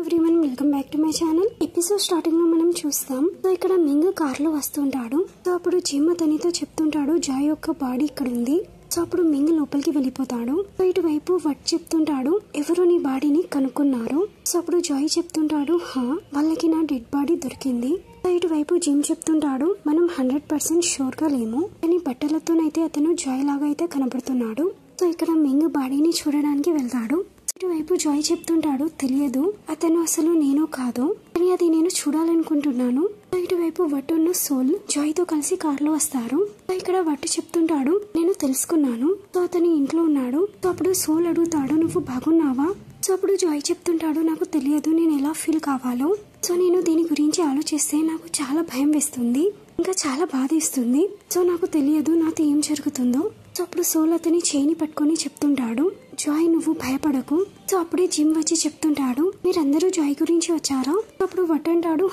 Everyone, welcome back to my channel. Episode starting లో మనం చూస్తాం. సో ఇక్కడ మింగ్ కార్ లో వస్తుంటాడు. సో అప్పుడు జిమ్ అతనితో చెప్తుంటాడు జాయ్ యొక్క బాడీ ఇక్కడ ఉంది. సో అప్పుడు మింగ్ లోపలికి వెళ్ళిపోతాడు. సో ఇటువైపు వట్ చెప్తుంటాడు ఎవరు నీ బాడీని కనుక్కున్నారు. సో అప్పుడు జాయ్ చెప్తుంటాడు వాళ్ళకి నా డెడ్ బాడీ దొరికింది. సో ఇటువైపు జిమ్ చెప్తుంటాడు మనం 100% షూర్ గా లేము, కానీ బట్టలతోనైతే అతను జాయ్ లాగా అయితే కనబడుతున్నాడు. సో ఇక్కడ మింగ్ బాడీని చూడడానికి వెళ్తాడు. ఇటువైపు జాయ్ చెప్తుంటాడు తెలియదు అతను అసలు నేను కాదు, కానీ అది నేను చూడాలనుకుంటున్నాను. ఇటువైపు వట్టును సోల్ జాయ్ తో కలిసి కార్ లో వస్తారు. ఇక్కడ వట్టు చెప్తుంటాడు నేను తెలుసుకున్నాను, సో అతని ఇంట్లో ఉన్నాడు. సో అప్పుడు సోల్ అడుగుతాడు నువ్వు బాగున్నావా. సో అప్పుడు జాయ్ చెప్తుంటాడు నాకు తెలియదు నేను ఎలా ఫీల్ కావాలో. సో నేను దీని గురించి ఆలోచిస్తే నాకు చాలా భయం వేస్తుంది, ఇంకా చాలా బాధ ఇస్తుంది. సో నాకు తెలియదు నాతో ఏం జరుగుతుందో. సో అప్పుడు సోల్ అతని చేయిని పట్టుకొని చెప్తుంటాడు జాయ్ నువ్వు భయపడకు. సో అప్పుడే జిమ్ వచ్చి చెప్తుంటాడు మీరందరూ జాయ్ గురించి వచ్చారా. అప్పుడు వట్ అంటాడు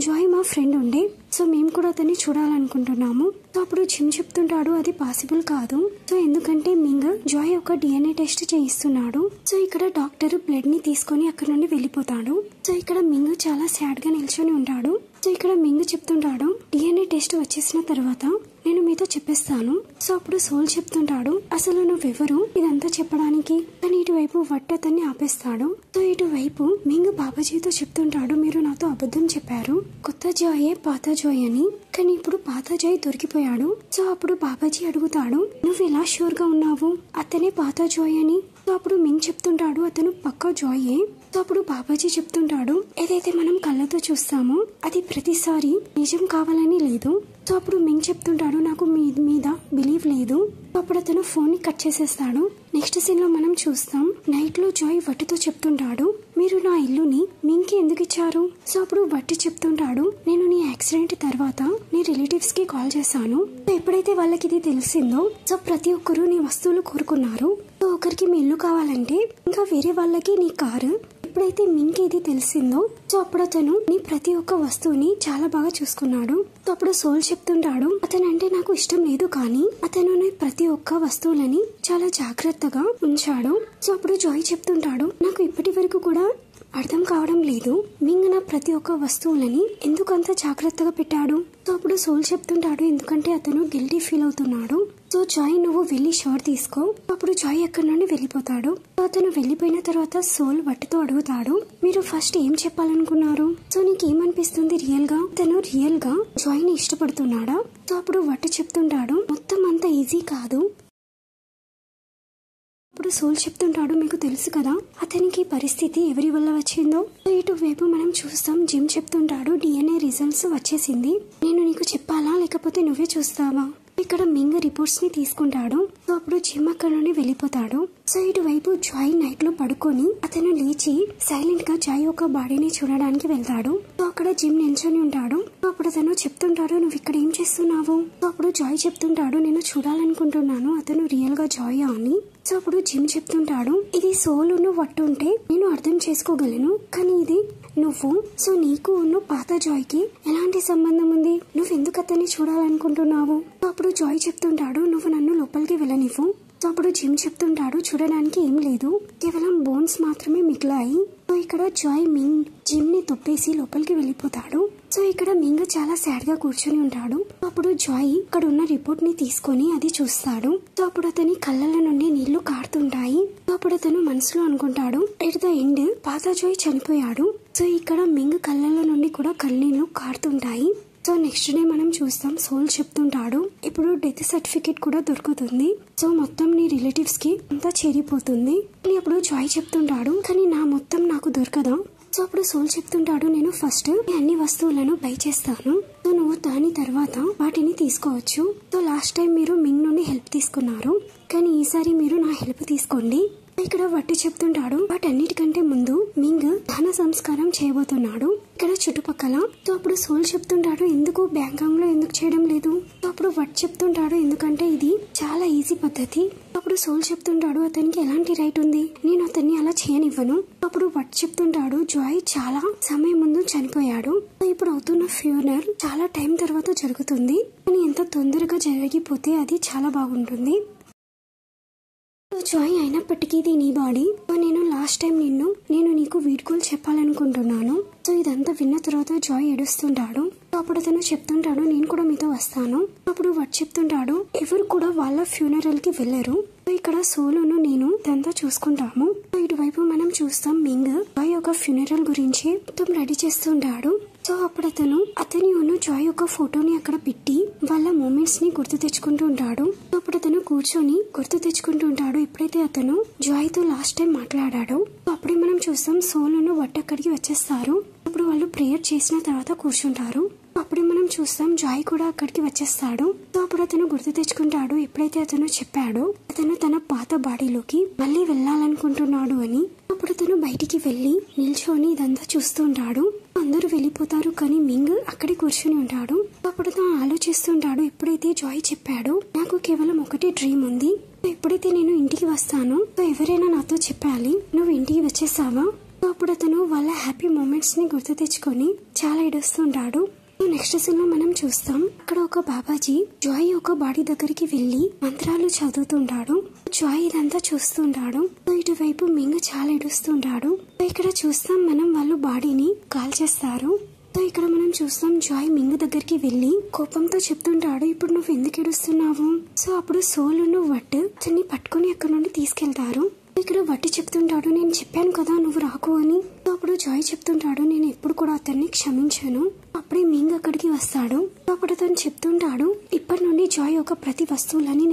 జాయ్ మా ఫ్రెండ్ ఉండే, సో మేము కూడా అతన్ని చూడాలనుకుంటున్నాము. సో అప్పుడు జిమ్ చెప్తుంటాడు అది పాసిబుల్ కాదు. సో ఎందుకంటే మింగ్ జాయ్ యొక్క DNA టెస్ట్ చేయిస్తున్నాడు. సో ఇక్కడ డాక్టర్ బ్లడ్ ని తీసుకొని అక్కడ నుండి వెళ్ళిపోతాడు. సో ఇక్కడ మింగ్ చాలా సాడ్ గా నిల్చొని ఉంటాడు. సో ఇక్కడ మింగ్ చెప్తుంటాడు DNA టెస్ట్ వచ్చేసిన తర్వాత నేను మీతో చెప్పేస్తాను. సో అప్పుడు సోల్ చెప్తుంటాడు అసలు నువ్వెవరు ఇదంతా చెప్పడానికి, కానీ ఇటువైపు వట్ అతన్ని ఆపేస్తాడు. సో ఇటువైపు మింగ్ బాబాజీతో చెప్తుంటాడు మీరు నాతో అబద్ధం చెప్పారు, కొత్త జాయే పాత జాయ్ అని, కానీ ఇప్పుడు పాత జాయ్ దొరికిపోయాడు. సో అప్పుడు బాబాజీ అడుగుతాడు నువ్వు ఎలా షూర్ గా ఉన్నావు అతనే పాత జాయ్ అని. సో అప్పుడు మింగ్ చెప్తుంటాడు అతను పక్కా జాయే. సో అప్పుడు బాబాజీ చెప్తుంటాడు ఏదైతే మనం కళ్ళతో చూస్తామో అది ప్రతిసారి నిజం కావాలని లేదు. సో అప్పుడు మింగ్ చెప్తుంటాడు నాకు మీ మీద బిలీవ్ లేదు. అప్పుడు అతను ఫోన్ ని కట్ చేసేస్తాడు. నెక్స్ట్ సీన్ లో మనం చూస్తాం నైట్ లో జాయ్ వట్టితో చెప్తుంటాడు మీరు నా ఇల్లుని మింగ్ కి ఎందుకు ఇచ్చారు. సో అప్పుడు వట్టి చెప్తుంటాడు నేను నీ యాక్సిడెంట్ తర్వాత నీ రిలేటివ్స్ కి కాల్ చేశాను. సో ఎప్పుడైతే వాళ్ళకి ఇది తెలిసిందో సో ప్రతి ఒక్కరు నీ వస్తువులు కోరుకున్నారు. సో ఒకరికి మీ ఇల్లు కావాలంటే ఇంకా వేరే వాళ్ళకి నీ కారు. ఎప్పుడైతే మింగ్ ఇది తెలిసిందో సో అప్పుడు అతను నీ ప్రతి ఒక్క వస్తువుని చాలా బాగా చూసుకున్నాడు. సో అప్పుడు సోల్ చెప్తుంటాడు అతను అంటే నాకు ఇష్టం లేదు, కానీ అతను ప్రతి ఒక్క వస్తువులని చాలా జాగ్రత్తగా ఉంచాడు. సో అప్పుడు జాయ్ చెప్తుంటాడు నాకు ఇప్పటి వరకు కూడా అర్థం కావడం లేదు మింగ్ నా ప్రతి ఒక్క వస్తువులని ఎందుకు అంత జాగ్రత్తగా పెట్టాడు. సో అప్పుడు సోల్ చెప్తుంటాడు ఎందుకంటే అతను గిల్టీ ఫీల్ అవుతున్నాడు. సో జాయ్ నువ్వు వెళ్ళి షాట్ తీసుకో. అప్పుడు జాయ్ అక్కడి నుండి వెళ్ళిపోతాడు. అతను వెళ్ళిపోయిన తర్వాత సోల్ వట్టితో అడుగుతాడు మీరు ఫస్ట్ ఏం చెప్పాలనుకున్నారు. సో నీకేమనిపిస్తుంది రియల్ గా అతను రియల్ గా జాయ్ ని ఇష్టపడుతున్నాడా. సో అప్పుడు వట్టి చెప్తుంటాడు మొత్తం అంత ఈజీ కాదు. అప్పుడు సోల్ చెప్తుంటాడు మీకు తెలుసు కదా అతనికి పరిస్థితి ఎవరి వల్ల వచ్చిందో. ఇటువైపు మనం చూస్తాం జిమ్ చెప్తుంటాడు DNA రిజల్ట్స్ వచ్చేసింది, నేను నీకు చెప్పాలా లేకపోతే నువ్వే చూస్తావా. ఇక్కడ మింగ్ రిపోర్ట్స్ ని తీసుకుంటాడు. సో అప్పుడు జిమ్ అక్కడ నుండి వెళ్ళిపోతాడు. సో ఇటువైపు జాయ్ నైట్ లో పడుకొని అతను లేచి సైలెంట్ గా జాయ్ యొక్క బాడీని చూడడానికి వెళ్తాడు. సో అక్కడ జిమ్ నిల్చొని ఉంటాడు. సో అప్పుడు అతను చెప్తుంటాడు నువ్వు ఇక్కడ ఏం చేస్తున్నావు. సో అప్పుడు జాయ్ చెప్తుంటాడు నేను చూడాలనుకుంటున్నాను అతను రియల్ గా జాయ్ అని. సో అప్పుడు జిమ్ చెప్తుంటాడు ఇది సోల్ వట్టు ఉంటే నేను అర్థం చేసుకోగలను, కానీ ఇది నువ్వు. సో నీకు పాత జాయ్ కి ఎలాంటి సంబంధం ఉంది, నువ్వు ఎందుకు అతన్ని చూడాలనుకుంటున్నావు. సో అప్పుడు జాయ్ చెప్తుంటాడు నువ్వు నన్ను లోపలికి వెళ్ళనివ్వు. సో అప్పుడు జిమ్ చెప్తుంటాడు చూడడానికి ఏం లేదు, కేవలం బోన్స్ మాత్రమే మిగిలాయి. సో ఇక్కడ జాయ్ మింగ్ జిమ్ ని తొప్పేసి లోపలికి వెళ్ళిపోతాడు. సో ఇక్కడ మింగ్ చాలా సాడ్ గా కూర్చొని ఉంటాడు. అప్పుడు జాయ్ ఇక్కడ ఉన్న రిపోర్ట్ ని తీసుకొని అది చూస్తాడు. సో అప్పుడు అతని కళ్ళల నుండి నీళ్లు కారుతుంటాయి. సో అప్పుడు అతను మనసులో అనుకుంటాడు ఎట్ ద ఎండ్ పాత జాయ్ చనిపోయాడు. సో ఇక్కడ మింగ్ కళ్ళల నుండి కూడా కన్నీళ్లు కారుతుంటాయి. సో నెక్స్ట్ డే మనం చూస్తాం సోల్ చెప్తుంటాడు ఇప్పుడు డెత్ సర్టిఫికేట్ కూడా దొరుకుతుంది. సో మొత్తం నీ రిలేటివ్స్ కి అంతా చేరిపోతుంది. అప్పుడు జాయ్ చెప్తుంటాడు కానీ నా మొత్తం నాకు దొరకదా. సో అప్పుడు సోల్ చెప్తుంటాడు నేను ఫస్ట్ అన్ని వస్తువులను బై చేస్తాను, సో నువ్వు దాని తర్వాత వాటిని తీసుకోవచ్చు. సో లాస్ట్ టైం మీరు మింగ్ నుండి హెల్ప్ తీసుకున్నారు, కానీ ఈసారి మీరు నా హెల్ప్ తీసుకోండి. ఇక్కడ వట్టి చెప్తుంటాడు వాటన్నిటికంటే ముందు మింగ్ ధన సంస్కారం చేయబోతున్నాడు ఇక్కడ చుట్టుపక్కల. సో అప్పుడు సోల్ చెప్తుంటాడు ఎందుకు బ్యాంకాంగ్ లో ఎందుకు చేయడం లేదు. సో అప్పుడు వట్ చెప్తుంటాడు ఎందుకంటే ఇది చాలా ఈజీ పద్ధతి. అప్పుడు సోల్ చెప్తుంటాడు అతనికి ఎలాంటి రైట్ ఉంది, నేను అతన్ని అలా చేయనివ్వను. అప్పుడు వట్ చెప్తుంటాడు జాయ్ చాలా సమయం ముందు చనిపోయాడు, ఇప్పుడు అవుతున్న ఫ్యూనరల్ చాలా టైం తర్వాత జరుగుతుంది, కానీ ఎంత తొందరగా జరిగిపోతే అది చాలా బాగుంటుంది. జాయ్ అయినప్పటికీ ఇది నీ బాడీ. నేను లాస్ట్ టైం నేను నీకు వీడ్కోలు చెప్పాలనుకుంటున్నాను. సో ఇదంతా విన్న తర్వాత జాయ్ ఏడుస్తుంటాడు. అప్పుడు అతను చెప్తుంటాడు నేను కూడా మీతో వస్తాను. అప్పుడు వాడు చెప్తుంటాడు ఎవరు కూడా వాళ్ళ ఫ్యూనరల్ కి వెళ్లరు. ఇక్కడ సోలోను నేను ఇదంతా చూసుకుంటాము. ఇటువైపు మనం చూస్తాం మింగ్ జాయ్ యొక్క ఫ్యూనరల్ గురించి మొత్తం రెడీ చేస్తుంటాడు. సో అప్పుడు అతని జాయ్ యొక్క ఫోటోని అక్కడ పెట్టి వాళ్ళ మూమెంట్స్ ని గుర్తు తెచ్చుకుంటూ ఉంటాడు. అప్పుడు అతను కూర్చొని గుర్తు తెచ్చుకుంటూ ఉంటాడు ఎప్పుడైతే అతను జాయ్ తో లాస్ట్ టైం మాట్లాడాడో. అప్పుడే మనం చూస్తాం సోలోను వట్ అక్కడికి వచ్చేస్తారు. అప్పుడు వాళ్ళు ప్రేయర్ చేసిన తర్వాత కూర్చుంటారు. అప్పుడే మనం చూస్తాం జాయ్ కూడా అక్కడికి వచ్చేస్తాడు. అప్పుడు అతను గుర్తు తెచ్చుకుంటాడు ఎప్పుడైతే అతను చెప్పాడో అతను తన పాత బాడీలోకి మళ్ళీ వెళ్ళాలనుకుంటున్నాడు అని. అప్పుడు అతను బయటికి వెళ్లి నిల్చొని ఇదంతా చూస్తుంటాడు. అందరూ వెళ్ళిపోతారు కానీ మింగ్ అక్కడే కూర్చుని ఉంటాడు. అప్పుడు తను ఆలోచిస్తుంటాడు ఎప్పుడైతే జాయ్ చెప్పాడో నాకు కేవలం ఒకటే డ్రీమ్ ఉంది. ఎప్పుడైతే నేను ఇంటికి వస్తానో ఎవరైనా నాతో చెప్పాలి నువ్వు ఇంటికి వచ్చేసావా. అప్పుడు అతను వాళ్ళ హ్యాపీ మూమెంట్స్ ని గుర్తు తెచ్చుకొని చాలా ఏడుస్తుంటాడు. నెక్స్ట్ సీన్ లో మనం చూస్తాం అక్కడ ఒక బాబాజీ జాయ్ యొక్క బాడీ దగ్గరికి వెళ్లి మంత్రాలు చదువుతుంటాడు. జాయ్ ఇదంతా చూస్తుంటాడు. ఇటువైపు మింగ్ చాలా ఏడుస్తుంటాడు. ఇక్కడ చూస్తాం మనం వాళ్ళు బాడీని కాల్చేస్తారు. ఇక్కడ మనం చూస్తాం జాయ్ మింగ్ దగ్గరికి వెళ్లి కోపంతో చెప్తుంటాడు ఇప్పుడు నువ్వు ఎందుకు ఏడుస్తున్నావు. సో అప్పుడు సోలును వట్ అతన్ని పట్టుకుని అక్కడ నుండి తీసుకెళ్తారు. ఇక్కడ వట్టి చెప్తుంటాడు నేను చెప్పాను కదా నువ్వు రాకు అని. అప్పుడు జాయ్ చెప్తుంటాడు నేను ఎప్పుడు కూడా అతన్ని క్షమించాను. అప్పుడే మింగ్ అక్కడికి వస్తాడు. అప్పుడు అతను చెప్తుంటాడు ఇప్పటి నుండి జాయ్ యొక్క ప్రతి వస్తువులని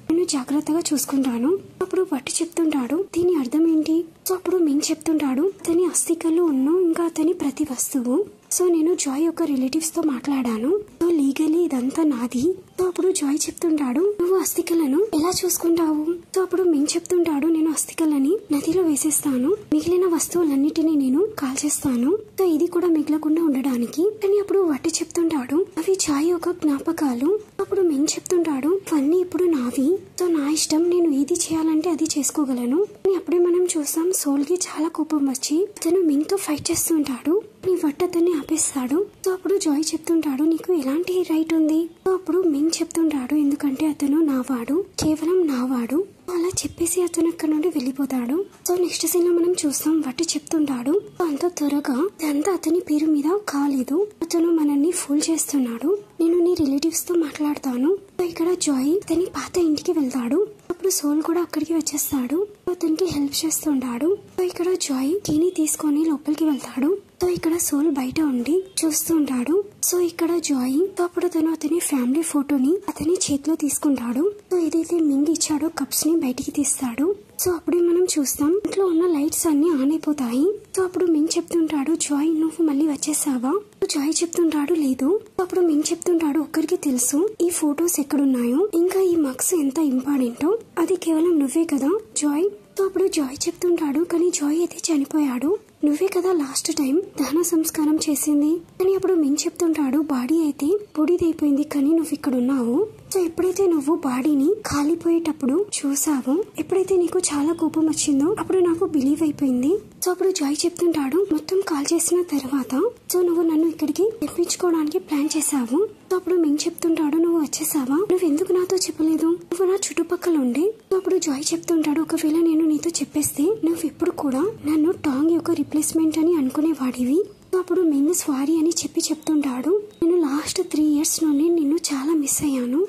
నేను జాగ్రత్తగా చూసుకుంటాను. అప్పుడు వట్టి చెప్తుంటాడు దీని అర్థం ఏంటి. సో అప్పుడు మింగ్ చెప్తుంటాడు అతని అస్థికలు ఇంకా అతని ప్రతి వస్తువు. సో నేను జాయ్ యొక్క రిలేటివ్స్ తో మాట్లాడాను. సో లీగలీ ఇదంతా నాది. సో అప్పుడు జాయ్ చెప్తుంటాడు నువ్వు అస్థికలను ఎలా చూసుకుంటావు. సో అప్పుడు మింగ్ చెప్తుంటాడు నేను అస్థికలని నదిలో వేసేస్తాను. మిగిలిన వస్తువులన్నిటినీ నేను కాల్చేస్తాను. సో ఇది కూడా మిగలకుండా ఉండడానికి. కానీ అప్పుడు వట్టి చెప్తుంటాడు అవి జాయ్ యొక్క జ్ఞాపకాలు. అప్పుడు మింగ్ చెప్తుంటాడు ఇవన్నీ ఇప్పుడు నావి. సో నా ఇష్టం నేను ఏది చేయాలంటే అది చేసుకోగలను. అప్పుడే మనం చూస్తాం సోల్ కి చాలా కోపం వచ్చి అతను మింగ్ తో ఫైట్ చేస్తుంటాడు. నీ వట్ అతన్ని ఆపేస్తాడు. సో అప్పుడు జాయ్ చెప్తుంటాడు నీకు ఎలాంటి రైట్ ఉంది. సో అప్పుడు మింగ్ చెప్తుంటాడు ఎందుకంటే అతను నావాడు, కేవలం నావాడు. అలా చెప్పేసి అతను అక్కడ నుండి వెళ్ళిపోతాడు. సో నెక్స్ట్ సీన్ లో మనం చూస్తాం వట్టి చెప్తుంటాడు అంత త్వరగా ఇదంతా అతని పేరు మీద కాలేదు. అతను మనల్ని ఫూల్ చేస్తున్నాడు. నేను నీ రిలేటివ్స్ తో మాట్లాడతాను. ఇక్కడ జాయ్ అతని పాత ఇంటికి వెళ్తాడు. అప్పుడు సోల్ కూడా అక్కడికి వచ్చేస్తాడు. అతనికి హెల్ప్ చేస్తుంటాడు. ఇక్కడ జాయ్ కీని తీసుకొని లోపలికి వెళ్తాడు. సో ఇక్కడ సోల్ బయట ఉండి చూస్తుంటాడు. సో ఇక్కడ జాయ్ అప్పుడు అతని ఫ్యామిలీ ఫోటోని అతని చేతిలో తీసుకుంటాడు. సో ఏదైతే మింగ్ ఇచ్చాడో కప్స్ ని బయటికి తీస్తాడు. సో అప్పుడే మనం చూస్తాం ఇంట్లో ఉన్న లైట్స్ అన్ని ఆన్ అయిపోతాయి. సో అప్పుడు మింగ్ చెప్తుంటాడు జాయ్ నువ్వు మళ్ళీ వచ్చేసావా. జాయ్ చెప్తుంటాడు లేదు. అప్పుడు మింగ్ చెప్తుంటాడు ఒక్కరికి తెలుసు ఈ ఫొటోస్ ఎక్కడున్నాయో ఇంకా ఈ మగ్స్ ఎంత ఇంపార్టెంటో అది కేవలం నువ్వే కదా జాయ్. సో అప్పుడు జాయ్ చెప్తుంటాడు కానీ జాయ్ అయితే చనిపోయాడు. నువ్వే కదా లాస్ట్ టైం దహన సంస్కారం చేసింది. కానీ అప్పుడు మింగ్ చెప్తుంటాడు బాడీ అయితే బూడిదైపోయింది కానీ నువ్వు ఇక్కడ ఉన్నావు. సో ఎప్పుడైతే నువ్వు బాడీని కాలిపోయేటప్పుడు చూసావో ఎప్పుడైతే నీకు చాలా కోపం వచ్చిందో అప్పుడు నాకు బిలీవ్ అయిపోయింది. సో అప్పుడు జాయ్ చెప్తుంటాడు మొత్తం కాల్ చేసిన తర్వాత సో నువ్వు నన్ను ఇక్కడికి తెప్పించుకోవడానికి ప్లాన్ చేసావు. సో అప్పుడు మింగ్ చెప్తుంటాడు నువ్వు వచ్చేసావా, నువ్వు ఎందుకు నాతో చెప్పలేదు, నువ్వు నా చుట్టుపక్కల ఉండే. సో అప్పుడు జాయ్ చెప్తుంటాడు ఒకవేళ నేను నీతో చెప్పేస్తే నువ్వు ఇప్పుడు కూడా నన్ను టాంగ్ యొక్క రిప్లేస్మెంట్ అని అనుకునేవాడివి. అప్పుడు మింగ్ సారీ అని చెప్తుంటాడు నేను లాస్ట్ 3 years నుండి నిన్ను చాలా మిస్ అయ్యాను.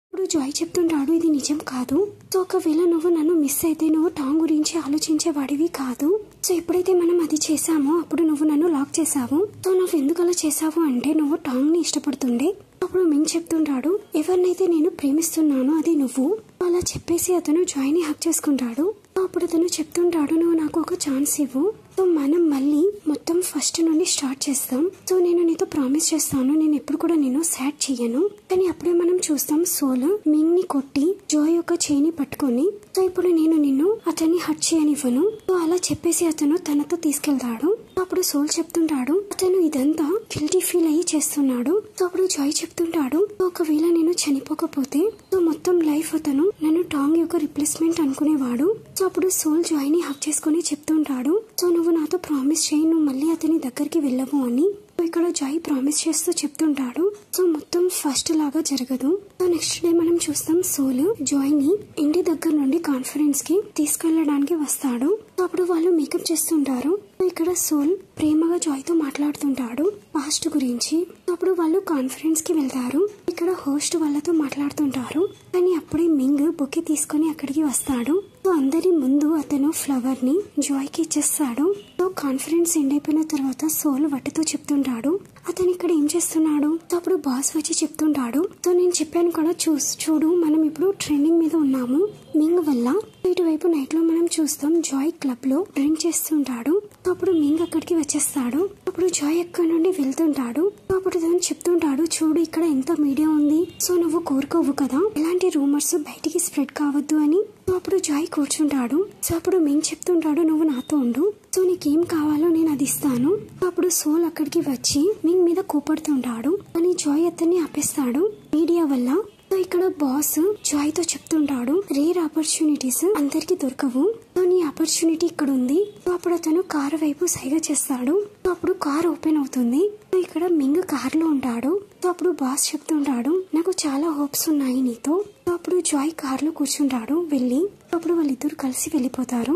ఇప్పుడు జాయ్ చెప్తుంటాడు ఇది నిజం కాదు. సో ఒకవేళ నువ్వు నన్ను మిస్ అయితే నువ్వు టాంగ్ గురించి ఆలోచించేవాడివి కాదు. సో ఎప్పుడైతే మనం అది చేసామో అప్పుడు నువ్వు నన్ను లాక్ చేసావు. సో నువ్వు ఎందుకు అలా చేసావు అంటే నువ్వు టాంగ్ ని ఇష్టపడుతుండే. అప్పుడు మింగ్ చెప్తుంటాడు ఎవరినైతే నేను ప్రేమిస్తున్నానో అది నువ్వు. అలా చెప్పేసి అతను జాయ్ ని హక్ చేసుకుంటాడు. అప్పుడు అతను చెప్తుంటాడు నువ్వు నాకు ఒక ఛాన్స్ ఇవ్వు. సో మనం మళ్ళీ మొత్తం ఫస్ట్ నుండి స్టార్ట్ చేస్తాం. సో నేను నీతో ప్రామిస్ చేస్తాను నేను ఎప్పుడు కూడా నేను సాడ్ చెయ్యను. కానీ అప్పుడే మనం చూస్తాం సోల్ మింగ్ ని కొట్టి జాయ్ యొక్క చేయిని పట్టుకొని సో ఇప్పుడు నేను నిన్ను అతన్ని హట్ చేయనివ్వను. సో అలా చెప్పేసి అతను తనతో తీసుకెళ్తాడు. అప్పుడు సోల్ చెప్తుంటాడు అతను ఇదంతా గిల్టీ ఫీల్ అయ్యి చేస్తున్నాడు. సో అప్పుడు జాయ్ చెప్తుంటాడు ఒకవేళ నేను చనిపోకపోతే సో మొత్తం లైఫ్ అతను నన్ను టాంగ్ యొక్క రిప్లేస్మెంట్ అనుకునేవాడు. సో అప్పుడు సోల్ జాయ్ ని హక్ చేసుకుని చెప్తుంటాడు సో నువ్వు నాతో ప్రామిస్ చేయి నువ్వు మళ్ళీ అతని దగ్గరికి వెళ్ళవు అని. ఇక్కడ జాయ్ ప్రామిస్ చేస్తూ చెప్తుంటాడు. సో మొత్తం ఫస్ట్ లాగా జరగదు. సో నెక్స్ట్ డే మనం చూస్తాం సోల్ జాయ్ ని ఇంటి దగ్గర నుండి కాన్ఫరెన్స్ కి తీసుకెళ్లడానికి వస్తాడు. సో అప్పుడు వాళ్ళు మేకప్ చేస్తుంటారు. ఇక్కడ సోల్ ప్రేమగా జాయ్ తో మాట్లాడుతుంటాడు పాస్ట్ గురించి. అప్పుడు వాళ్ళు కాన్ఫరెన్స్ కి వెళ్తారు. ఇక్కడ హోస్ట్ వాళ్ళతో మాట్లాడుతుంటారు. కానీ అప్పుడే మింగ్ బొకే తీసుకుని అక్కడికి వస్తాడు. సో అందరి ముందు అతను ఫ్లవర్ ని జాయ్ కి ఇచ్చేస్తాడు. సో కాన్ఫరెన్స్ ఎండ్ అయిపోయిన తర్వాత సోల్ వాటితో చెప్తుంటాడు అతను ఇక్కడ ఏం చేస్తున్నాడు. అప్పుడు బాస్ వచ్చి చెప్తుంటాడు. సో నేను చెప్పాను కూడా చూడు మనం ఇప్పుడు ట్రెండింగ్ మీద ఉన్నాము మింగ్ వల్ల. ఇటువైపు నైట్ లో మనం చూస్తాం జాయ్ క్లబ్ లో డ్రింక్ చేస్తుంటాడు. అప్పుడు మింగ్ అక్కడికి వచ్చేస్తాడు. అప్పుడు జాయ్ అక్కడ నుండి వెళ్తుంటాడు. అప్పుడు తను చెప్తుంటాడు చూడు ఇక్కడ ఎంత మీడియా ఉంది. సో నువ్వు కోరుకోవు కదా ఇలాంటి రూమర్స్ బయటికి స్ప్రెడ్ కావద్దు అని. అప్పుడు జాయ్ కూర్చుంటాడు. సో అప్పుడు మింగ్ చెప్తుంటాడు నువ్వు నాతో ఉండు. సో నీకేం కావాలో నేను అది ఇస్తాను. అప్పుడు సోల్ అక్కడికి వచ్చి మింగ్ మీద కోపడుతుంటాడు. కానీ జాయ్ అతన్ని ఆపేస్తాడు మీడియా వల్ల. సో ఇక్కడ బాస్ జాయ్ తో చెప్తుంటాడు రేర్ ఆపర్చునిటీస్ అందరికి దొరకవు. సో నీ ఆపర్చునిటీ ఇక్కడ ఉంది. సో అప్పుడు అతను కార్ వైపు సైగ చేస్తాడు. సో అప్పుడు కార్ ఓపెన్ అవుతుంది. సో ఇక్కడ మింగ్ కార్ లో ఉంటాడు. సో అప్పుడు బాస్ చెప్తుంటాడు నాకు చాలా హోప్స్ ఉన్నాయి నీతో. సో అప్పుడు జాయ్ కార్ లో కూర్చుంటాడు వెళ్ళి. అప్పుడు వాళ్ళిద్దరు కలిసి వెళ్ళిపోతారు.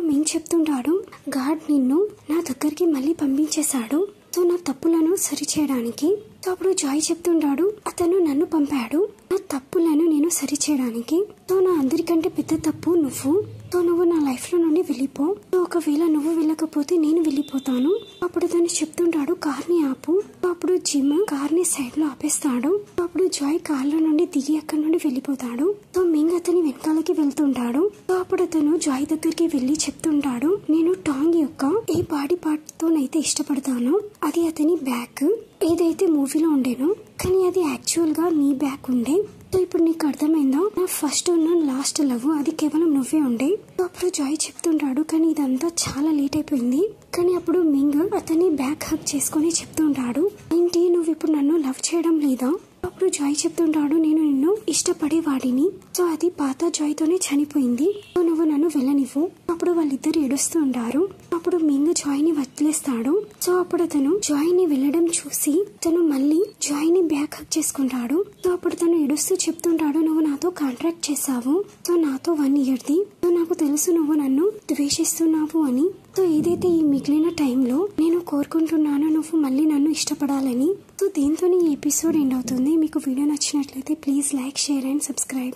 మింగ్ చెప్తుంటాడు గాడ్ నిన్ను నా దగ్గరికి మళ్ళీ పంపించేశాడు. సో నా తప్పులను సరిచేయడానికి. సో అప్పుడు జాయ్ చెప్తుంటాడు అతను నన్ను పంపాడు నా తప్పులను నేను సరిచేయడానికి. సో నా అందరికంటే పెద్ద తప్పు నువ్వు. సో నువ్వు నా లైఫ్ లో నుండి వెళ్ళిపో. ఒకవేళ నువ్వు వెళ్ళకపోతే నేను వెళ్ళిపోతాను. అప్పుడు తను చెప్తుంటాడు కార్ ని ఆపు. అప్పుడు జిమ్ కార్ ని సైడ్ లో ఆపేస్తాడు. అప్పుడు జాయ్ కార్ లో నుండి దిగి అక్కడ నుండి వెళ్ళిపోతాడు. సో మింగ్ అతని వెనకాలకి వెళ్తుంటాడు. సో అప్పుడు అతను జాయ్ దగ్గరికి వెళ్లి చెప్తుంటాడు నేను టాంగ్ యొక్క ఏ బాడీ పార్ట్ తోనైతే ఇష్టపడతానో అది అతని బ్యాక్ ఏదైతే మూవీలో ఉండేనో కానీ అది యాక్చువల్ గా నీ బ్యాక్ ఉండే. సో ఇప్పుడు నీకు అర్థమైందా నా ఫస్ట్ ఉన్న లాస్ట్ లవ్ అది కేవలం నువ్వే ఉండే. అప్పుడు జాయ్ చెప్తుంటాడు కానీ ఇదంతా చాలా లేట్ అయిపోయింది. కానీ అప్పుడు మింగ్ అతని బ్యాక్ హక్ చేసుకుని చెప్తుంటాడు ఏంటి నువ్వు ఇప్పుడు నన్ను లవ్ చేయడం లేదా. అప్పుడు జాయ్ చెప్తుంటాడు నేను నిన్ను ఇష్టపడేవాడిని. సో అది పాత జాయ్ తోనే చనిపోయింది. సో నువ్వు నన్ను వెళ్ళనివ్వు. అప్పుడు వాళ్ళిద్దరు ఏడుస్తూ ఉంటారు. అప్పుడు మింగ్ జాయ్ ని వదిలేస్తాడు. సో అప్పుడు అతను జాయ్ ని వెళ్ళడం చూసి తను మళ్ళీ జాయ్ ని బ్యాక్ హక్ చేసుకుంటాడు. సో అప్పుడు తను ఏడుస్తూ చెప్తుంటాడు నువ్వు నాతో కాంట్రాక్ట్ చేసావు. సో నాతో 1 year ది. సో నాకు తెలుసు నువ్వు నన్ను ద్వేషిస్తున్నావు అని. సో ఏదైతే ఈ మిగిలిన టైంలో నేను కోరుకుంటున్నానో నువ్వు మళ్ళీ నన్ను ఇష్టపడాలని. సో దీంతో ఈ ఎపిసోడ్ ఎండ్ అవుతుంది. మీకు వీడియో నచ్చినట్లయితే please like share and subscribe.